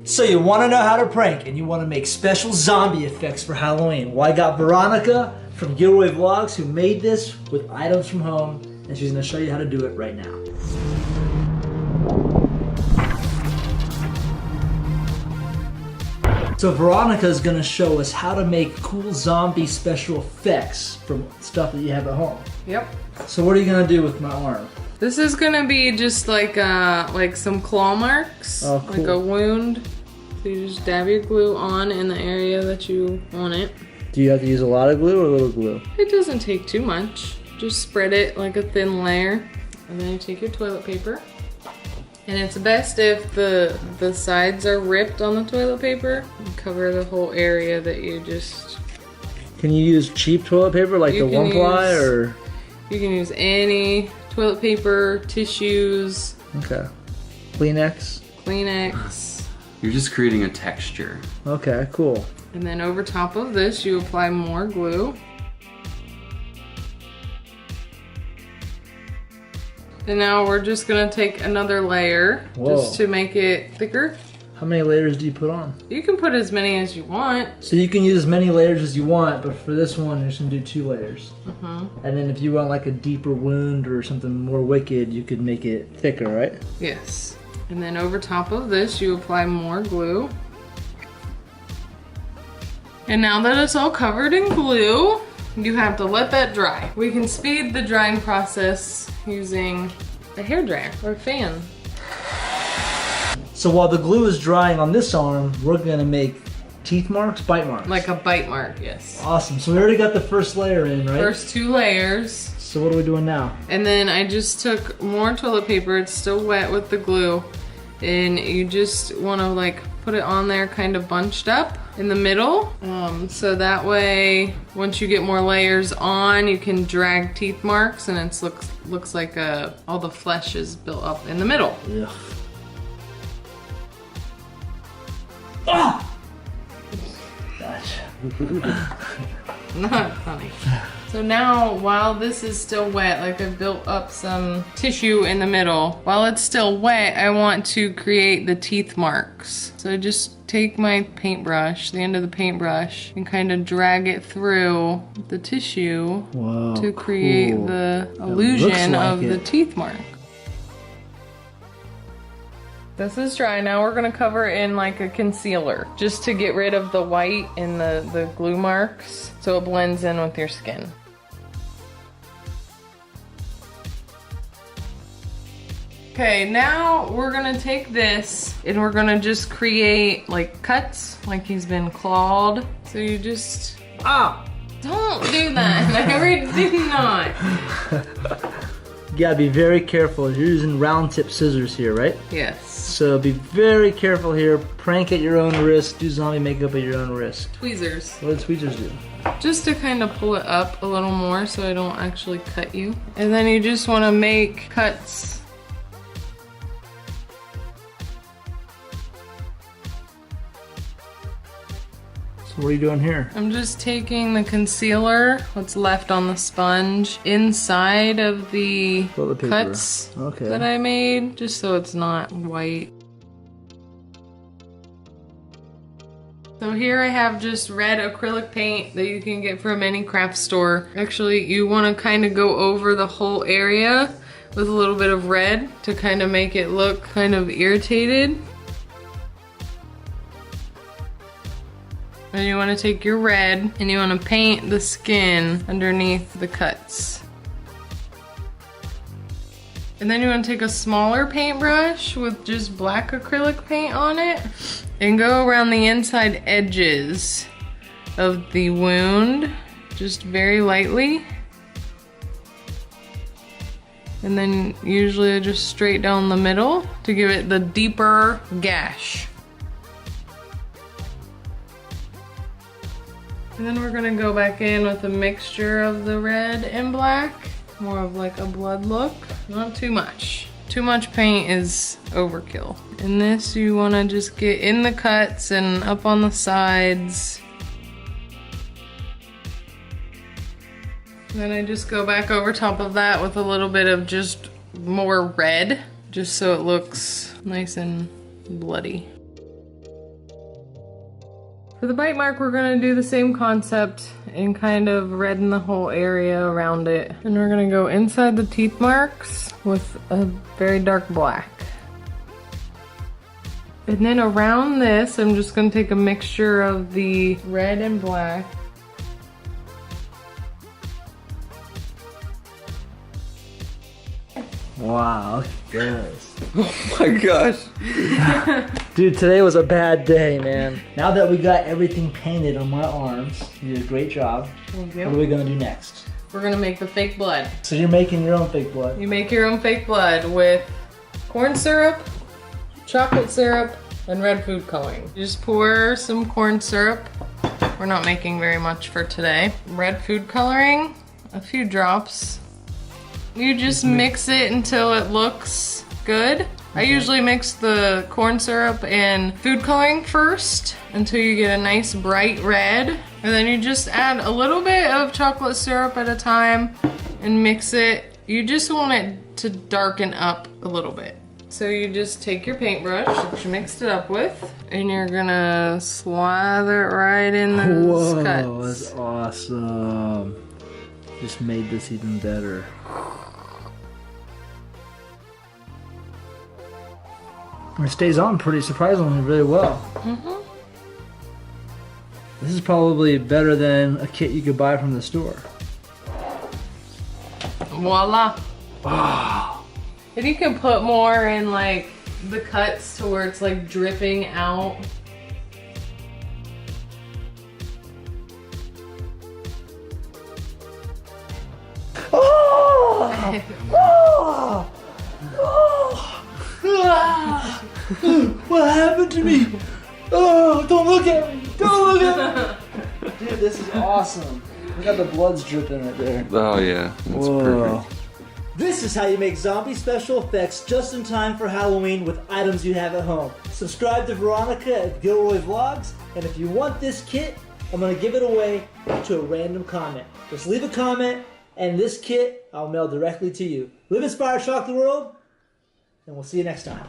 So you want to know how to prank and you want to make special zombie effects for Halloween. Well, I got Veronica from Gilroy Vlogs who made this with items from home, and she's going to show you how to do it right now. So Veronica is going to show us how to make cool zombie special effects from stuff that you have at home. Yep. So what are you going to do with my arm? This is gonna be just like some claw marks, oh, cool. Like a wound. So you just dab your glue on in the area that you want it. Do you have to use a lot of glue or a little glue? It doesn't take too much. Just spread it like a thin layer, and then you take your toilet paper. And it's best if the sides are ripped on the toilet paper and cover the whole area that you just... Can you use cheap toilet paper like the one ply or? You can use any toilet paper, tissues. Okay. Kleenex? Kleenex. You're just creating a texture. Okay, cool. And then over top of this, you apply more glue. And now we're just gonna take another layer just to make it thicker. How many layers do you put on? You can put as many as you want. So you can use as many layers as you want, but for this one, you're just gonna do 2 layers. And then if you want like a deeper wound or something more wicked, you could make it thicker, right? Yes. And then over top of this, you apply more glue. And now that it's all covered in glue, you have to let that dry. We can speed the drying process using a hairdryer or a fan. So while the glue is drying on this arm, we're gonna make teeth marks, bite marks. Like a bite mark, yes. Awesome, so we already got the first layer in, right? First 2 layers. So what are we doing now? And then I just took more toilet paper, it's still wet with the glue, and you just wanna like put it on there kind of bunched up in the middle. So that way, once you get more layers on, you can drag teeth marks and it looks like all the flesh is built up in the middle. Ugh. Ah! Gotcha. Not funny. So now, while this is still wet, like I've built up some tissue in the middle, while it's still wet, I want to create the teeth marks. So I just take my paintbrush, the end of the paintbrush, and kind of drag it through the tissue to create the illusion of the teeth mark. This is dry. Now we're gonna cover it in like a concealer, just to get rid of the white and the glue marks, so it blends in with your skin. Okay, now we're gonna take this and we're gonna just create like cuts, like he's been clawed. So you just, don't do that. I did not. You gotta be very careful. You're using round tip scissors here, right? Yes. So be very careful here. Prank at your own risk. Do zombie makeup at your own risk. Tweezers. What do tweezers do? Just to kind of pull it up a little more so I don't actually cut you. And then you just want to make cuts. So what are you doing here? I'm just taking the concealer, what's left on the sponge, inside of the cuts that I made, just so it's not white. So here I have just red acrylic paint that you can get from any craft store. Actually, you want to kind of go over the whole area with a little bit of red to kind of make it look kind of irritated. And you want to take your red and you want to paint the skin underneath the cuts. And then you want to take a smaller paintbrush with just black acrylic paint on it and go around the inside edges of the wound, just very lightly. And then usually just straight down the middle to give it the deeper gash. And then we're gonna go back in with a mixture of the red and black. More of like a blood look, not too much. Too much paint is overkill. In this, you wanna just get in the cuts and up on the sides. Then I just go back over top of that with a little bit of just more red, just so it looks nice and bloody. For the bite mark, we're gonna do the same concept and kind of redden the whole area around it. And we're gonna go inside the teeth marks with a very dark black. And then around this, I'm just gonna take a mixture of the red and black. Wow, look at this. Oh my gosh. Dude, today was a bad day, man. Now that we got everything painted on my arms, you did a great job. Thank you. What are we gonna do next? We're gonna make the fake blood. So you're making your own fake blood. You make your own fake blood with corn syrup, chocolate syrup, and red food coloring. You just pour some corn syrup. We're not making very much for today. Red food coloring, a few drops. You just mix it until it looks good. I usually mix the corn syrup and food coloring first until you get a nice bright red. And then you just add a little bit of chocolate syrup at a time and mix it. You just want it to darken up a little bit. So you just take your paintbrush that you mixed it up with and you're gonna slather it right in those cuts. Whoa, that's awesome. Just made this even better. It stays on pretty surprisingly really well. Mm-hmm. This is probably better than a kit you could buy from the store. Voila. Wow. And you can put more in like the cuts to where it's like dripping out. Oh! Oh! Oh! Ah! What happened to me? Oh, don't look at me! Don't look at me! Dude, this is awesome. Look how the blood's dripping right there. Oh yeah, that's Whoa. perfect. This is how you make zombie special effects just in time for Halloween with items you have at home. Subscribe to Veronica at Gilroy Vlogs, and if you want this kit, I'm gonna give it away to a random comment. Just leave a comment, and this kit I'll mail directly to you. Live inspired, shock the world, and we'll see you next time.